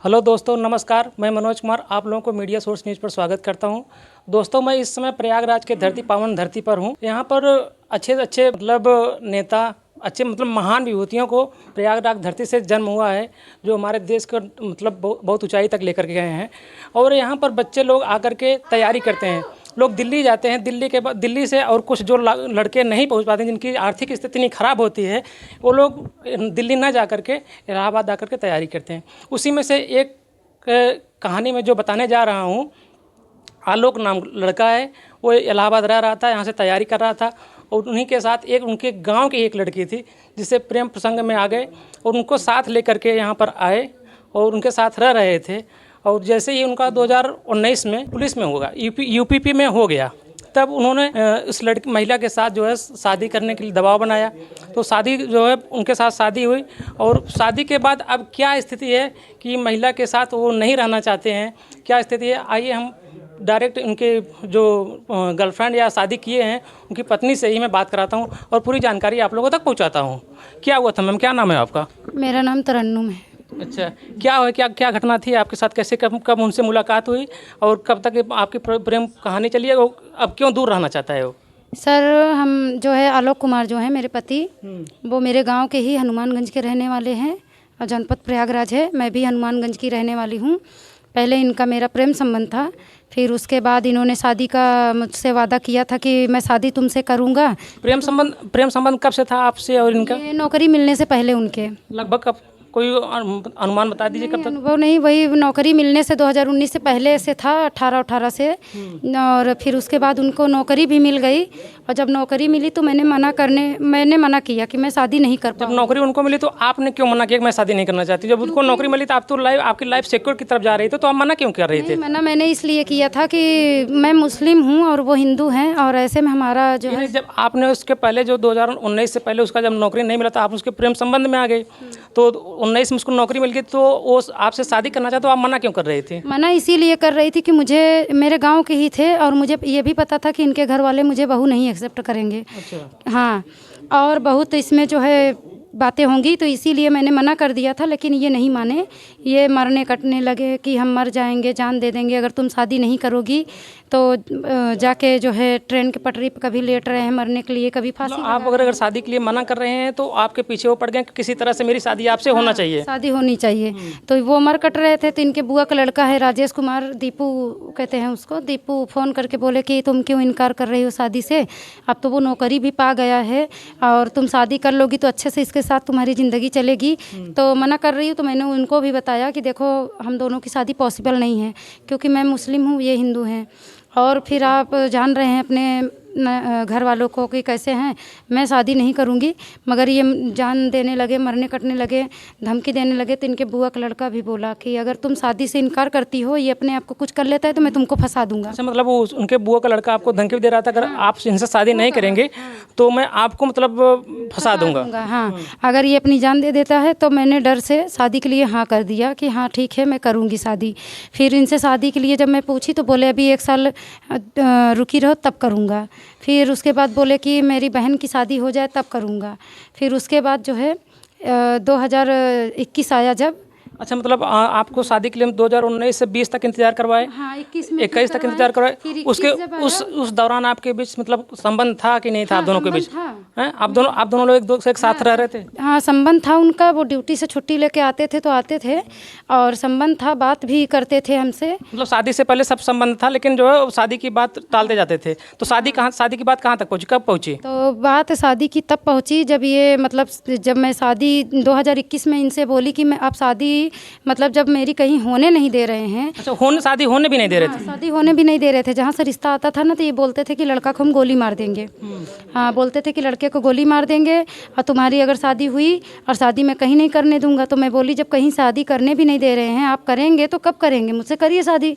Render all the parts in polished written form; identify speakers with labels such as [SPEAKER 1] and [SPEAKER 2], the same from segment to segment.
[SPEAKER 1] Hello दोस्तों, नमस्कार। मैं मनोज कुमार आप लोगों को मीडिया सोर्स न्यूज़ पर स्वागत करता हूं। दोस्तों, मैं इस समय प्रयागराज के धरती पावन धरती पर हूं। यहां पर अच्छे अच्छे नेता, अच्छे महान विभूतियों को प्रयागराज धरती से जन्म हुआ है, जो हमारे देश को बहुत ऊंचाई तक लेकर के गए हैं। और यहां पर बच्चे लोग आकर के तैयारी करते हैं। लोग दिल्ली जाते हैं, दिल्ली के बाद दिल्ली से और कुछ जो लड़के नहीं पहुंच पाते, जिनकी आर्थिक स्थिति इतनी ख़राब होती है, वो लोग दिल्ली ना जा कर के इलाहाबाद आकर के तैयारी करते हैं। उसी में से एक कहानी में जो बताने जा रहा हूँ, आलोक नाम लड़का है। वो इलाहाबाद रह रहा था, यहाँ से तैयारी कर रहा था, और उन्हीं के साथ एक उनके गांव की एक लड़की थी, जिससे प्रेम प्रसंग में आ गए और उनको साथ लेकर के यहाँ पर आए और उनके साथ रह रहे थे। और जैसे ही उनका 2019 में पुलिस में होगा, यूपीपी में हो गया, तब उन्होंने उस लड़की महिला के साथ जो है शादी करने के लिए दबाव बनाया। तो शादी जो है उनके साथ शादी हुई, और शादी के बाद अब क्या स्थिति है कि महिला के साथ वो नहीं रहना चाहते हैं, क्या स्थिति है, आइए हम डायरेक्ट उनके जो गर्लफ्रेंड या शादी किए हैं उनकी पत्नी से ही मैं बात कराता हूँ और पूरी जानकारी आप लोगों तक पहुँचाता हूँ। क्या हुआ था मैम, क्या नाम है आपका?
[SPEAKER 2] मेरा नाम तरन्नुम है।
[SPEAKER 1] अच्छा, क्या हुआ, क्या क्या घटना थी आपके साथ? कैसे कब उनसे मुलाकात हुई और कब तक आपकी प्रेम कहानी चली है? अब क्यों दूर रहना चाहता है वो?
[SPEAKER 2] सर, हम जो है आलोक कुमार जो है मेरे पति, वो मेरे गांव के ही हनुमानगंज के रहने वाले हैं और जनपद प्रयागराज है। मैं भी हनुमानगंज की रहने वाली हूँ। पहले इनका मेरा प्रेम संबंध था, फिर उसके बाद इन्होंने शादी का मुझसे वादा किया था कि मैं शादी तुमसे करूँगा।
[SPEAKER 1] प्रेम संबंध कब से था आपसे और इनका?
[SPEAKER 2] ये नौकरी मिलने से पहले उनके।
[SPEAKER 1] लगभग कब, कोई अनुमान बता दीजिए कब तक?
[SPEAKER 2] अनुभव नहीं, वही नौकरी मिलने से 2019 से पहले से था, 18 से। और फिर उसके बाद उनको नौकरी भी मिल गई, और जब नौकरी मिली तो मैंने मना किया कि मैं शादी नहीं कर पाऊँ।
[SPEAKER 1] जब नौकरी उनको मिली तो आपने क्यों मना किया कि मैं शादी नहीं करना चाहती? जब उनको नौकरी मिली तो आप तो आपकी लाइफ सिक्योर की तरफ जा रही थी, तो आप मना क्यों कर रही थे?
[SPEAKER 2] मना मैंने इसलिए किया था कि मैं मुस्लिम हूँ और वो हिंदू हैं, और ऐसे में हमारा जो है।
[SPEAKER 1] जब आपने उसके पहले जो 2019 से पहले उसका जब नौकरी नहीं मिला था, आप उसके प्रेम संबंध में आ गए, तो 19 में उसको नौकरी मिल गई, तो वो आपसे शादी करना चाहते, तो आप मना क्यों कर रही थी?
[SPEAKER 2] मना इसीलिए कर रही थी कि मुझे मेरे गांव के ही थे, और मुझे ये भी पता था कि इनके घर वाले मुझे बहू नहीं एक्सेप्ट करेंगे।
[SPEAKER 1] अच्छा।
[SPEAKER 2] हाँ, और बहुत इसमें जो है बातें होंगी, तो इसीलिए मैंने मना कर दिया था। लेकिन ये नहीं माने, ये मरने कटने लगे कि हम मर जाएंगे, जान दे देंगे अगर तुम शादी नहीं करोगी। तो जाके जो है ट्रेन की पटरी पर कभी लेट रहे हैं मरने के लिए, कभी फांसी।
[SPEAKER 1] आप अगर शादी के लिए मना कर रहे हैं तो आपके पीछे वो पड़ गए कि किसी तरह से मेरी शादी आपसे होना चाहिए।
[SPEAKER 2] शादी होनी चाहिए। तो वो मर कट रहे थे, तो इनके बुआ का लड़का है राजेश कुमार, दीपू कहते हैं उसको। दीपू फ़ोन करके बोले कि तुम क्यों इनकार कर रही हो शादी से, अब तो वो नौकरी भी पा गया है, और तुम शादी कर लोगी तो अच्छे से इसके साथ तुम्हारी ज़िंदगी चलेगी। तो मना कर रही हूँ। तो मैंने उनको भी बताया कि देखो, हम दोनों की शादी पॉसिबल नहीं है, क्योंकि मैं मुस्लिम हूँ, ये हिंदू हैं। और फिर आप जान रहे हैं अपने घर वालों को कि कैसे हैं, मैं शादी नहीं करूंगी। मगर ये जान देने लगे, मरने कटने लगे, धमकी देने लगे। तो इनके बुआ का लड़का भी बोला कि अगर तुम शादी से इनकार करती हो, ये अपने आप को कुछ कर लेता है, तो मैं तुमको फंसा दूंगा।
[SPEAKER 1] अच्छा, मतलब वो उनके बुआ का लड़का आपको धमकी दे रहा था, अगर आप इनसे शादी नहीं करेंगे तो मैं आपको फंसा दूंगा।
[SPEAKER 2] हाँ, अगर ये अपनी जान दे देता है। तो मैंने डर से शादी के लिए हाँ कर दिया कि हाँ ठीक है, मैं करूँगी शादी। फिर इनसे शादी के लिए जब मैं पूछी तो बोले अभी 1 साल रुकी रहो तब करूँगा। फिर उसके बाद बोले कि मेरी बहन की शादी हो जाए तब करूँगा। फिर उसके बाद जो है 2021 आया जब।
[SPEAKER 1] अच्छा, मतलब आपको शादी के लिए 2019 से 20 तक इंतजार करवाए?
[SPEAKER 2] हाँ,
[SPEAKER 1] 21 तक इंतजार करवाए। उसके उस दौरान आपके बीच संबंध था कि नहीं था? आप दोनों के बीच हैं? आप दोनों लोग एक साथ रह रहे थे?
[SPEAKER 2] हाँ, संबंध था उनका। वो ड्यूटी से छुट्टी लेके आते थे तो आते थे, और संबंध था, बात भी करते थे हमसे।
[SPEAKER 1] मतलब शादी से पहले सब संबंध था, लेकिन जो है शादी की बात टालते जाते थे। तो शादी की बात कहाँ तक पहुँची, कब पहुँची?
[SPEAKER 2] तो बात शादी की तब पहुँची जब ये जब मैं शादी 2021 में इनसे बोली कि मैं अब शादी जब मेरी कहीं होने नहीं दे रहे हैं।
[SPEAKER 1] अच्छा, शादी होने भी नहीं दे रहे थे?
[SPEAKER 2] शादी होने भी नहीं दे रहे थे। जहाँ से रिश्ता आता था ना, तो ये बोलते थे कि लड़का को हम गोली मार देंगे। हाँ, बोलते थे कि लड़के को गोली मार देंगे, और तुम्हारी अगर शादी हुई, और शादी मैं कहीं नहीं करने दूंगा। तो मैं बोली जब कहीं शादी करने भी नहीं दे रहे हैं, आप करेंगे तो कब करेंगे, मुझसे करिए शादी।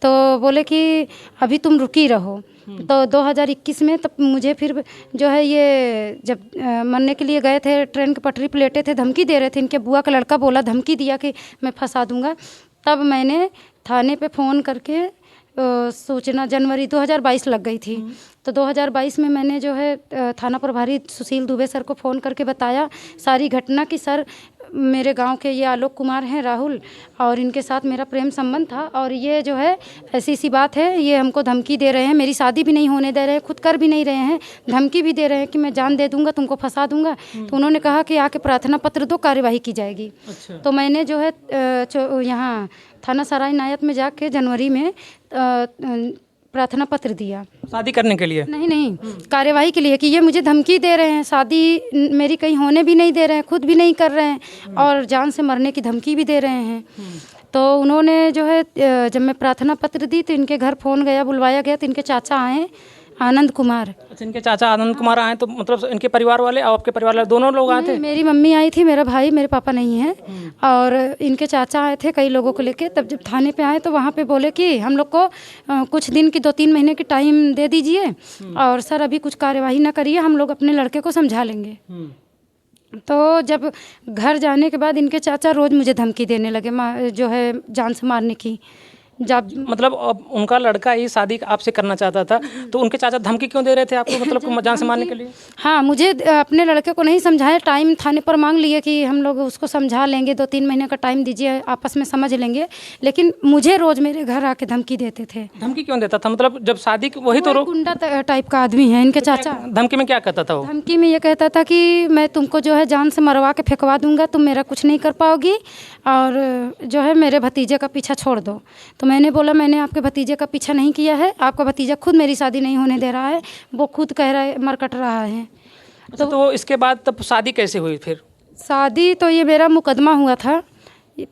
[SPEAKER 2] तो बोले कि अभी तुम रुकी रहो। तो 2021 में तब मुझे फिर जो है ये जब मरने के लिए गए थे, ट्रेन की पटरी पर लेटे थे, धमकी दे रहे थे। इनके बुआ का लड़का बोला, धमकी दिया कि मैं फंसा दूंगा। तब मैंने थाने पे फ़ोन करके सूचना, जनवरी 2022 लग गई थी। तो 2022 में मैंने जो है थाना प्रभारी सुशील दुबे सर को फ़ोन करके बताया सारी घटना कि सर मेरे गांव के ये आलोक कुमार हैं राहुल, और इनके साथ मेरा प्रेम संबंध था। और ये जो है ऐसी सी बात है, ये हमको धमकी दे रहे हैं, मेरी शादी भी नहीं होने दे रहे हैं, खुद कर भी नहीं रहे हैं, धमकी भी दे रहे हैं कि मैं जान दे दूंगा, तुमको फंसा दूंगा। तो उन्होंने कहा कि आके प्रार्थना पत्र दो, कार्यवाही की जाएगी।
[SPEAKER 1] अच्छा।
[SPEAKER 2] तो मैंने जो है यहाँ थाना सराय नायत में जाके जनवरी में प्रार्थना पत्र दिया।
[SPEAKER 1] शादी करने के लिए?
[SPEAKER 2] नहीं, कार्यवाही के लिए कि ये मुझे धमकी दे रहे हैं, शादी मेरी कहीं होने भी नहीं दे रहे हैं, खुद भी नहीं कर रहे हैं, और जान से मरने की धमकी भी दे रहे हैं। तो उन्होंने जो है जब मैं प्रार्थना पत्र दी तो इनके घर फ़ोन गया, बुलवाया गया, तो इनके चाचा आए आनंद कुमार।
[SPEAKER 1] अच्छा, इनके चाचा आनंद कुमार आए, तो मतलब इनके परिवार वाले और आपके परिवार वाले दोनों लोग आए थे?
[SPEAKER 2] मेरी मम्मी आई थी, मेरा भाई, मेरे पापा नहीं हैं, और इनके चाचा आए थे कई लोगों को लेके। तब जब थाने पे आए तो वहाँ पे बोले कि हम लोग को कुछ दिन की 2-3 महीने की टाइम दे दीजिए, और सर अभी कुछ कार्यवाही ना करिए, हम लोग अपने लड़के को समझा लेंगे। तो जब घर जाने के बाद इनके चाचा रोज़ मुझे धमकी देने लगे, जो है जान से मारने की। जब
[SPEAKER 1] मतलब उनका लड़का ही शादी आपसे करना चाहता था, तो उनके चाचा धमकी क्यों दे रहे थे आपको, मतलब जान से मारने के लिए?
[SPEAKER 2] हाँ, मुझे अपने लड़के को नहीं समझाया, टाइम थाने पर मांग लिए कि हम लोग उसको समझा लेंगे, 2-3 महीने का टाइम दीजिए, आपस में समझ लेंगे, लेकिन मुझे रोज़ मेरे घर आके धमकी देते थे।
[SPEAKER 1] धमकी क्यों देता था? मतलब जब शादी वही तो
[SPEAKER 2] गुंडा टाइप का आदमी है इनके चाचा।
[SPEAKER 1] धमकी में क्या कहता था वो?
[SPEAKER 2] धमकी में ये कहता था कि मैं तुमको जो है जान से मरवा के फेंकवा दूंगा, तुम मेरा कुछ नहीं कर पाओगी, और जो है मेरे भतीजे का पीछा छोड़ दो। तो मैंने बोला मैंने आपके भतीजे का पीछा नहीं किया है, आपका भतीजा खुद मेरी शादी नहीं होने दे रहा है, वो खुद कह रहा है, मरकट रहा है।
[SPEAKER 1] तो इसके बाद तब शादी कैसे हुई फिर?
[SPEAKER 2] शादी तो ये मेरा मुकदमा हुआ था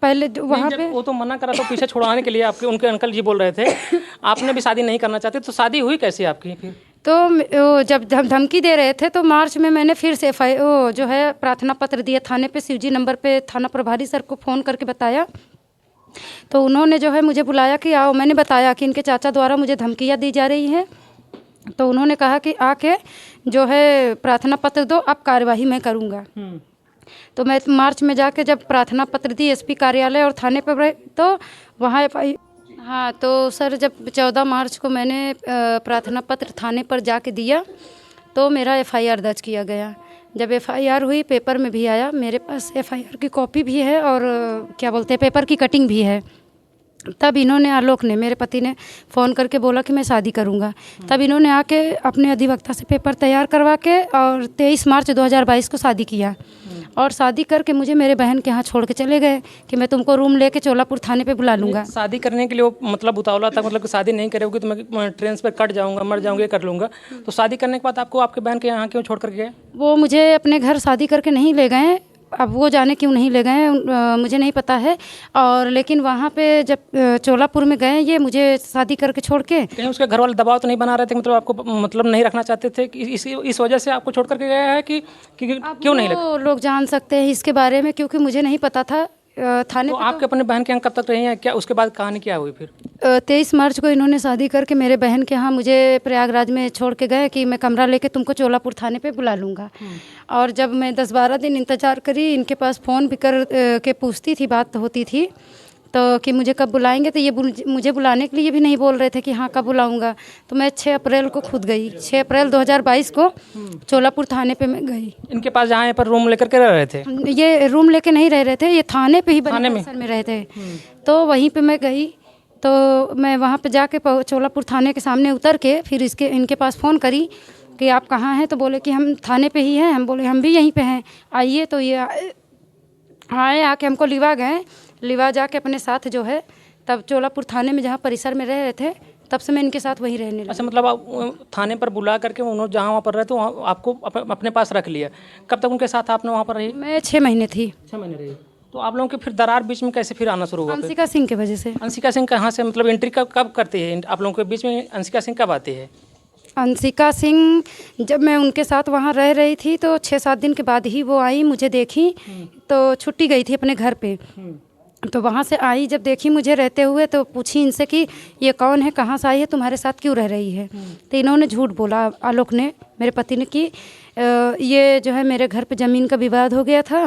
[SPEAKER 2] पहले वहाँ पे।
[SPEAKER 1] वो तो मना करा, तो पीछे छुड़वाने के लिए आपके उनके अंकल जी बोल रहे थे आपने भी शादी नहीं करना चाहते, तो शादी हुई कैसे आपकी फिर?
[SPEAKER 2] तो जब धमकी दे रहे थे तो मार्च में मैंने फिर से जो है प्रार्थना पत्र दिया थाने पे, शिवजी नंबर पे थाना प्रभारी सर को फ़ोन करके बताया। तो उन्होंने जो है मुझे बुलाया कि आओ, मैंने बताया कि इनके चाचा द्वारा मुझे धमकियाँ दी जा रही हैं। तो उन्होंने कहा कि आके जो है प्रार्थना पत्र दो, अब कार्यवाही मैं करूँगा। तो मैं मार्च में जाके जब प्रार्थना पत्र दी एसपी कार्यालय और थाने पर, तो वहाँ हाँ, तो सर जब 14 मार्च को मैंने प्रार्थना पत्र थाने पर जाके दिया तो मेरा एफआईआर दर्ज किया गया। जब एफआईआर हुई, पेपर में भी आया, मेरे पास एफआईआर की कॉपी भी है और क्या बोलते हैं पेपर की कटिंग भी है। तब इन्होंने, आलोक ने, मेरे पति ने फ़ोन करके बोला कि मैं शादी करूंगा। तब इन्होंने आके अपने अधिवक्ता से पेपर तैयार करवा के और 23 मार्च 2022 को शादी किया। और शादी करके मुझे मेरे बहन के यहाँ छोड़ के चले गए कि मैं तुमको रूम लेके चोलापुर थाने पे बुला लूँगा।
[SPEAKER 1] शादी करने के लिए वो मतलब उतावला था, मतलब कि शादी नहीं करोगी तो मैं ट्रेन पर कट जाऊँगा, मर जाऊँगा, कर लूँगा। तो शादी करने के बाद आपको आपके बहन के यहाँ क्यों छोड़ कर गए?
[SPEAKER 2] वो मुझे अपने घर शादी करके नहीं ले गए, अब वो जाने क्यों नहीं ले गए मुझे नहीं पता है। और लेकिन वहाँ पे जब चोलापुर में गए ये मुझे शादी करके छोड़ के,
[SPEAKER 1] कहीं उसके घर वाले दबाव तो नहीं बना रहे थे, मतलब आपको मतलब नहीं रखना चाहते थे कि इस वजह से आपको छोड़ करके गया है कि क्यों नहीं लगा?
[SPEAKER 2] लोग जान सकते हैं इसके बारे में, क्योंकि मुझे नहीं पता था थाने।
[SPEAKER 1] तो आपके अपने बहन के यहाँ कब तक रही हैं, क्या उसके बाद कहानी क्या हुई फिर?
[SPEAKER 2] 23 मार्च को इन्होंने शादी करके मेरे बहन के यहाँ मुझे प्रयागराज में छोड़ के गए कि मैं कमरा लेके तुमको चोलापुर थाने पे बुला लूँगा। और जब मैं 10-12 दिन इंतज़ार करी, इनके पास फ़ोन भी कर के पूछती थी, बात होती थी तो कि मुझे कब बुलाएंगे, तो ये मुझे बुलाने के लिए भी नहीं बोल रहे थे कि हाँ कब बुलाऊंगा। तो मैं 6 अप्रैल को खुद गई, 6 अप्रैल 2022 को चोलापुर थाने पे मैं गई।
[SPEAKER 1] इनके पास जहाँ यहाँ पर रूम लेकर के रह रहे थे?
[SPEAKER 2] ये रूम लेके नहीं रह रहे थे, ये थाने पे ही थाने में रहे थे। तो वहीं पे मैं गई, तो मैं वहाँ पे जाके चोलापुर थाने के सामने उतर के फिर इनके पास फ़ोन करी कि आप कहाँ हैं। तो बोले कि हम थाने पे ही हैं। हम बोले हम भी यहीं पे हैं, आइए। तो ये आए, आके हमको लिवा जाके अपने साथ जो है, तब चोलापुर थाने में जहाँ परिसर में रह रहे थे तब से मैं इनके साथ वहीं रहने लगी।
[SPEAKER 1] अच्छा, मतलब आप थाने पर बुला करके उन्होंने जहाँ वहाँ पर रहे तो वहाँ आपको अपने पास रख लिया। कब तक उनके साथ आपने वहाँ पर रही?
[SPEAKER 2] मैं 6 महीने थी।
[SPEAKER 1] 6 महीने रही। तो आप लोगों के फिर दरार बीच में कैसे फिर आना शुरू हुआ?
[SPEAKER 2] अंशिका सिंह की वजह से।
[SPEAKER 1] अंशिका सिंह कहाँ से, मतलब एंट्री कब करती है आप लोगों के बीच में? अंशिका सिंह कब आती है?
[SPEAKER 2] अंशिका सिंह जब मैं उनके साथ वहाँ रह रही थी तो 6-7 दिन के बाद ही वो आई, मुझे देखी तो छुट्टी गई थी अपने घर पे। तो वहाँ से आई, जब देखी मुझे रहते हुए तो पूछी इनसे कि ये कौन है, कहाँ से आई है, तुम्हारे साथ क्यों रह रही है। तो इन्होंने झूठ बोला, आलोक ने, मेरे पति ने, कि ये जो है मेरे घर पे ज़मीन का विवाद हो गया था,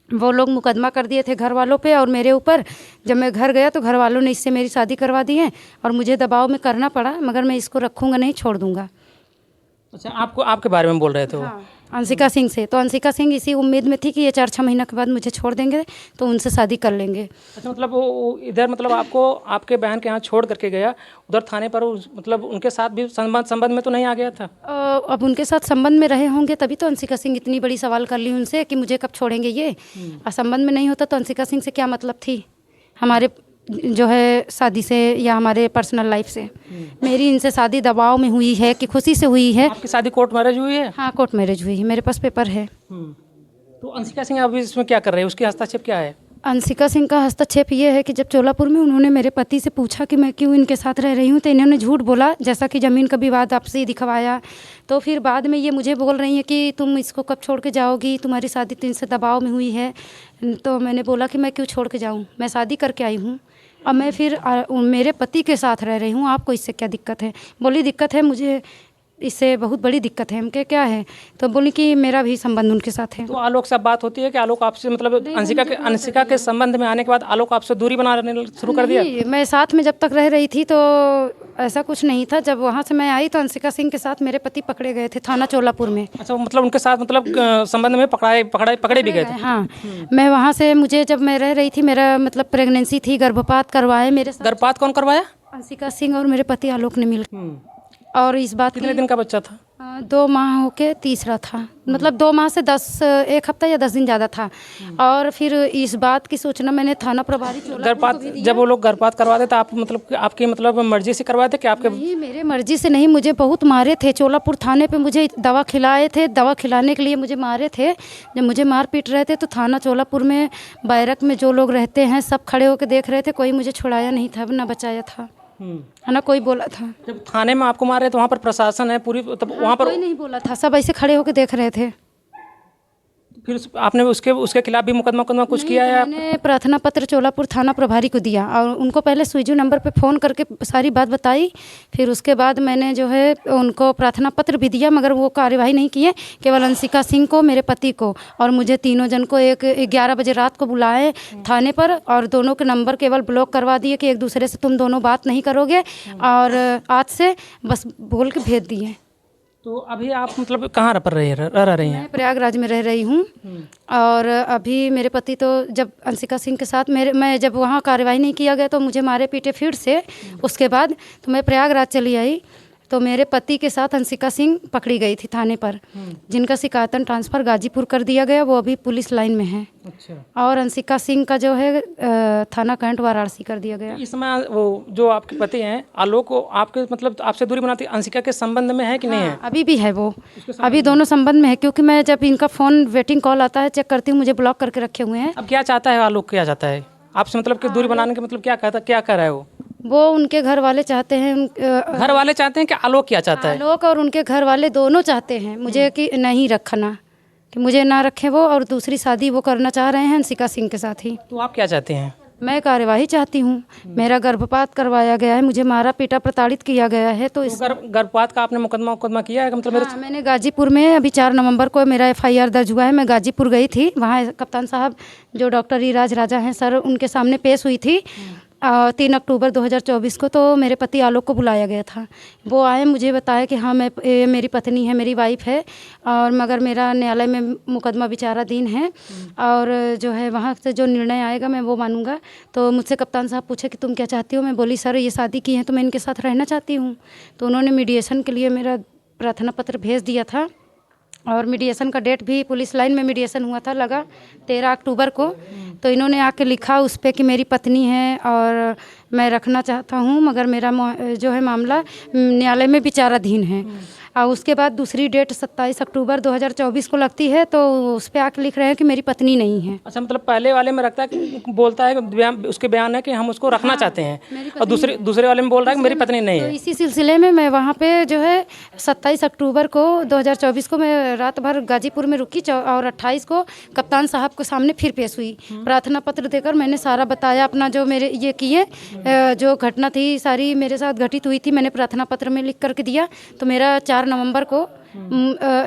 [SPEAKER 2] वो लोग मुकदमा कर दिए थे घर वालों पे और मेरे ऊपर। जब मैं घर गया तो घर वालों ने इससे मेरी शादी करवा दी है और मुझे दबाव में करना पड़ा, मगर मैं इसको रखूँगा नहीं, छोड़ दूँगा।
[SPEAKER 1] अच्छा, आपको आपके बारे में बोल रहे थे वो?
[SPEAKER 2] हाँ। अंशिका सिंह से। तो अंशिका सिंह इसी उम्मीद में थी कि ये 4-6 महीना के बाद मुझे छोड़ देंगे तो उनसे शादी कर लेंगे।
[SPEAKER 1] अच्छा, मतलब वो इधर मतलब आपको आपके बहन के यहाँ छोड़ करके गया, उधर थाने पर मतलब उनके साथ भी संबंध में तो नहीं आ गया था?
[SPEAKER 2] अब उनके साथ संबंध में रहे होंगे तभी तो अंशिका सिंह इतनी बड़ी सवाल कर ली उनसे कि मुझे कब छोड़ेंगे ये। और संबंध में नहीं होता तो अंशिका सिंह से क्या मतलब थी हमारे जो है शादी से या हमारे पर्सनल लाइफ से। मेरी इनसे शादी दबाव में हुई है कि खुशी से हुई है।
[SPEAKER 1] आपकी शादी कोर्ट मैरिज हुई है?
[SPEAKER 2] हाँ, कोर्ट मैरिज हुई है, मेरे पास पेपर है।
[SPEAKER 1] तो अंशिका सिंह अभी इसमें क्या कर रहे हैं, उसकी हस्तक्षेप क्या है?
[SPEAKER 2] अंशिका सिंह का हस्तक्षेप ये है कि जब चोलापुर में उन्होंने मेरे पति से पूछा कि मैं क्यों इनके साथ रह रही हूँ तो इन्होंने झूठ बोला, जैसा कि ज़मीन का विवाद आपसे दिखवाया। तो फिर बाद में ये मुझे बोल रही हैं कि तुम इसको कब छोड़ के जाओगी, तुम्हारी शादी तो इनसे दबाव में हुई है। तो मैंने बोला कि मैं क्यों छोड़ के जाऊँ, मैं शादी करके आई हूँ, अब मैं फिर मेरे पति के साथ रह रही हूँ, आपको इससे क्या दिक्कत है? बोली दिक्कत है मुझे, इससे बहुत बड़ी दिक्कत है। हम क्या है? तो बोली कि मेरा भी संबंध उनके साथ है।
[SPEAKER 1] तो आलोक से बात होती है कि आलोक आपसे मतलब अंशिका के संबंध में आने के बाद आलोक आपसे दूरी बनाने शुरू कर दिया?
[SPEAKER 2] मैं साथ में जब तक रह रही थी तो ऐसा कुछ नहीं था। जब वहाँ से मैं आई तो अंशिका सिंह के साथ मेरे पति पकड़े गए थे थाना चोलापुर में।
[SPEAKER 1] अच्छा, मतलब उनके साथ मतलब संबंध में पकड़े भी गए थे?
[SPEAKER 2] हाँ, मैं वहाँ से मुझे जब मैं रह रही थी, मेरा मतलब प्रेगनेंसी थी, गर्भपात करवाए मेरे साथ।
[SPEAKER 1] गर्भपात कौन करवाया?
[SPEAKER 2] अंशिका सिंह और मेरे पति आलोक ने मिलकर। और इस बात
[SPEAKER 1] कितने दिन का बच्चा था?
[SPEAKER 2] 2 माह होके तीसरा था, मतलब 2 माह से 1 हफ्ता या 10 दिन ज़्यादा था। और फिर इस बात की सूचना मैंने थाना प्रभारी
[SPEAKER 1] गर्भपात, जब वो लोग गर्भपात करवाते थे आप मतलब आपकी मतलब मर्जी से करवाए थे कि आपके?
[SPEAKER 2] नहीं, मेरे मर्जी से नहीं, मुझे बहुत मारे थे। चोलापुर थाने पे मुझे दवा खिलाए थे, दवा खिलाने के लिए मुझे मारे थे। जब मुझे मार पीट रहे थे तो थाना चोलापुर में बैरक में जो लोग रहते हैं सब खड़े होकर देख रहे थे, कोई मुझे छुड़ाया नहीं था, ना बचाया था, है ना, कोई बोला था।
[SPEAKER 1] जब थाने में आपको मार रहे तो वहाँ पर प्रशासन है पूरी, तब वहाँ पर
[SPEAKER 2] कोई नहीं बोला था, सब ऐसे खड़े होकर देख रहे थे।
[SPEAKER 1] फिर आपने उसके खिलाफ भी मुकदमा कुछ किया है?
[SPEAKER 2] मैंने प्रार्थना पत्र चोलापुर थाना प्रभारी को दिया और उनको पहले स्विजू नंबर पे फ़ोन करके सारी बात बताई। फिर उसके बाद मैंने जो है उनको प्रार्थना पत्र भी दिया, मगर वो कार्यवाही नहीं किए। केवल अंशिका सिंह को, मेरे पति को और मुझे तीनों जन को 11 बजे रात को बुलाए थाने पर और दोनों के नंबर केवल ब्लॉक करवा दिए कि एक दूसरे से तुम दोनों बात नहीं करोगे और आज से बस बोल के भेज दिए।
[SPEAKER 1] तो अभी आप मतलब कहाँ रह रही हैं?
[SPEAKER 2] मैं प्रयागराज में रह रही हूँ। और अभी मेरे पति तो जब अंशिका सिंह के साथ मैं जब वहाँ कार्यवाही नहीं किया गया तो मुझे मारे पीटे फिर से। उसके बाद तो मैं प्रयागराज चली आई तो मेरे पति के साथ अंशिका सिंह पकड़ी गई थी थाने पर, जिनका शिकायतन ट्रांसफ़र गाजीपुर कर दिया गया, वो अभी पुलिस लाइन में है।
[SPEAKER 1] अच्छा।
[SPEAKER 2] और अंशिका सिंह का जो है थाना कैंट वाराणसी कर दिया गया।
[SPEAKER 1] इस समय वो जो आपके पति हैं आलोक, आपके मतलब आपसे दूरी बनाती अंशिका के संबंध में है कि नहीं है?
[SPEAKER 2] अभी भी है वो, अभी दोनों संबंध में है, क्योंकि मैं जब इनका फ़ोन वेटिंग कॉल आता है चेक करती हूँ, मुझे ब्लॉक करके रखे हुए हैं।
[SPEAKER 1] अब क्या चाहता है आलोक, क्या चाहता है आपसे, मतलब कि दूरी बनाने के मतलब क्या कर रहा है
[SPEAKER 2] वो उनके घर वाले चाहते हैं,
[SPEAKER 1] घर वाले चाहते हैं कि आलोक क्या चाहता है?
[SPEAKER 2] आलोक और उनके घर वाले दोनों चाहते हैं मुझे कि नहीं रखना, कि मुझे ना रखें वो, और दूसरी शादी वो करना चाह रहे हैं अंशिका सिंह के साथ ही।
[SPEAKER 1] तो आप क्या चाहते हैं?
[SPEAKER 2] मैं कार्यवाही चाहती हूँ। मेरा गर्भपात करवाया गया है, मुझे मारा पीटा प्रताड़ित किया गया है। तो इस
[SPEAKER 1] गर्भपात का आपने मुकदमा किया है मतलब?
[SPEAKER 2] हाँ, मैंने गाजीपुर में अभी 4 नवंबर को मेरा FIR दर्ज हुआ है। मैं गाजीपुर गई थी, वहाँ कप्तान साहब जो डॉक्टर ईराज राजा हैं सर, उनके सामने पेश हुई थी 3 अक्टूबर 2024 को। तो मेरे पति आलोक को बुलाया गया था, वो आए, मुझे बताया कि हाँ ये मेरी पत्नी है, मेरी वाइफ है, और मगर मेरा न्यायालय में मुकदमा विचाराधीन है और जो है वहाँ से जो निर्णय आएगा मैं वो मानूंगा। तो मुझसे कप्तान साहब पूछे कि तुम क्या चाहती हो? मैं बोली सर ये शादी की है तो मैं इनके साथ रहना चाहती हूँ। तो उन्होंने मीडिएशन के लिए मेरा प्रार्थना पत्र भेज दिया था और मीडिएशन का डेट भी पुलिस लाइन में मीडिएशन हुआ था, लगा 13 अक्टूबर को। तो इन्होंने आके लिखा उस पर कि मेरी पत्नी है और मैं रखना चाहता हूँ, मगर मेरा जो है मामला न्यायालय में विचाराधीन है। और उसके बाद दूसरी डेट 27 अक्टूबर 2024 को लगती है, तो उस पर आके लिख रहे हैं कि मेरी पत्नी नहीं है।
[SPEAKER 1] अच्छा, मतलब पहले वाले में रखता है, बोलता है उसके बयान है कि हम उसको रखना चाहते हैं, और दूसरे वाले में बोल रहा है कि मेरी पत्नी नहीं है।
[SPEAKER 2] तो इसी सिलसिले में मैं वहाँ पे जो है 27 अक्टूबर को 2024 को मैं रात भर गाजीपुर में रुकी और 28 को कप्तान साहब के सामने फिर पेश हुई। प्रार्थना पत्र देकर मैंने सारा बताया अपना, जो मेरे ये किए जो घटना थी सारी मेरे साथ घटित हुई थी, मैंने प्रार्थना पत्र में लिख करके दिया। तो मेरा 4 नवंबर को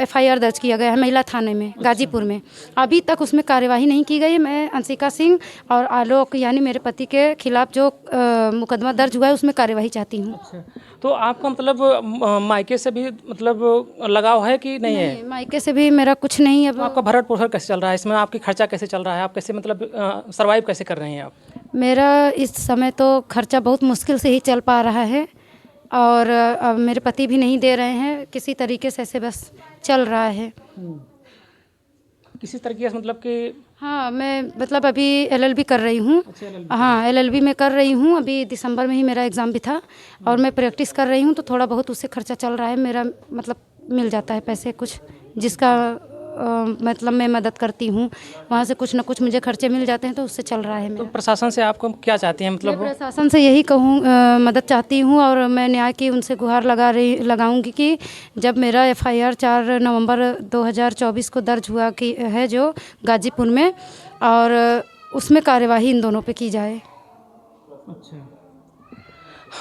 [SPEAKER 2] FIR दर्ज किया गया है महिला थाने में गाजीपुर में। अभी तक उसमें कार्यवाही नहीं की गई है। मैं अंशिका सिंह और आलोक यानी मेरे पति के खिलाफ जो मुकदमा दर्ज हुआ है उसमें कार्यवाही चाहती हूँ।
[SPEAKER 1] अच्छा, तो आपका मतलब मायके से भी मतलब लगाव है कि नहीं है?
[SPEAKER 2] मायके से भी मेरा कुछ नहीं है।
[SPEAKER 1] तो आपका भरण पोषण कैसे चल रहा है, इसमें आपकी खर्चा कैसे चल रहा है, आप कैसे मतलब सर्वाइव कैसे कर रहे हैं आप?
[SPEAKER 2] मेरा इस समय तो खर्चा बहुत मुश्किल से ही चल पा रहा है और अब मेरे पति भी नहीं दे रहे हैं, किसी तरीके से ऐसे बस चल रहा है।
[SPEAKER 1] किसी तरीके से मतलब कि
[SPEAKER 2] हाँ, मैं मतलब अभी LLB कर रही हूँ।
[SPEAKER 1] अच्छा, LLB
[SPEAKER 2] हाँ, LLB में कर रही हूँ। अभी दिसंबर में ही मेरा एग्ज़ाम भी था और मैं प्रैक्टिस कर रही हूँ, तो थोड़ा बहुत उससे खर्चा चल रहा है मेरा। मतलब मिल जाता है पैसे कुछ, जिसका मतलब मैं मदद करती हूँ, वहाँ से कुछ ना कुछ मुझे खर्चे मिल जाते हैं, तो उससे चल रहा है
[SPEAKER 1] तो
[SPEAKER 2] मेरा।
[SPEAKER 1] प्रशासन से आपको क्या चाहती हैं
[SPEAKER 2] मैं
[SPEAKER 1] मतलब?
[SPEAKER 2] प्रशासन से यही कहूँ मदद चाहती हूँ और मैं न्याय की उनसे गुहार लगाऊंगी कि जब मेरा FIR 4 नवंबर 2024 को दर्ज हुआ कि है जो गाजीपुर में, और उसमें कार्यवाही इन दोनों पे की जाए।
[SPEAKER 1] अच्छा,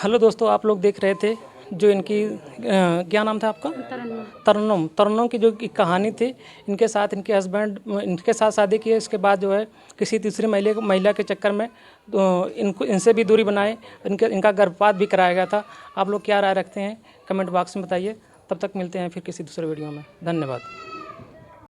[SPEAKER 1] हेलो दोस्तों, आप लोग देख रहे थे जो इनकी क्या नाम था आपका? तरन्नुम की जो कहानी थी। इनके साथ इनके हस्बैंड इनके साथ शादी की है, इसके बाद जो है किसी तीसरी महिला के चक्कर में इनसे भी दूरी बनाए, इनका गर्भपात भी कराया गया था। आप लोग क्या राय रखते हैं कमेंट बॉक्स में बताइए। तब तक मिलते हैं फिर किसी दूसरे वीडियो में। धन्यवाद।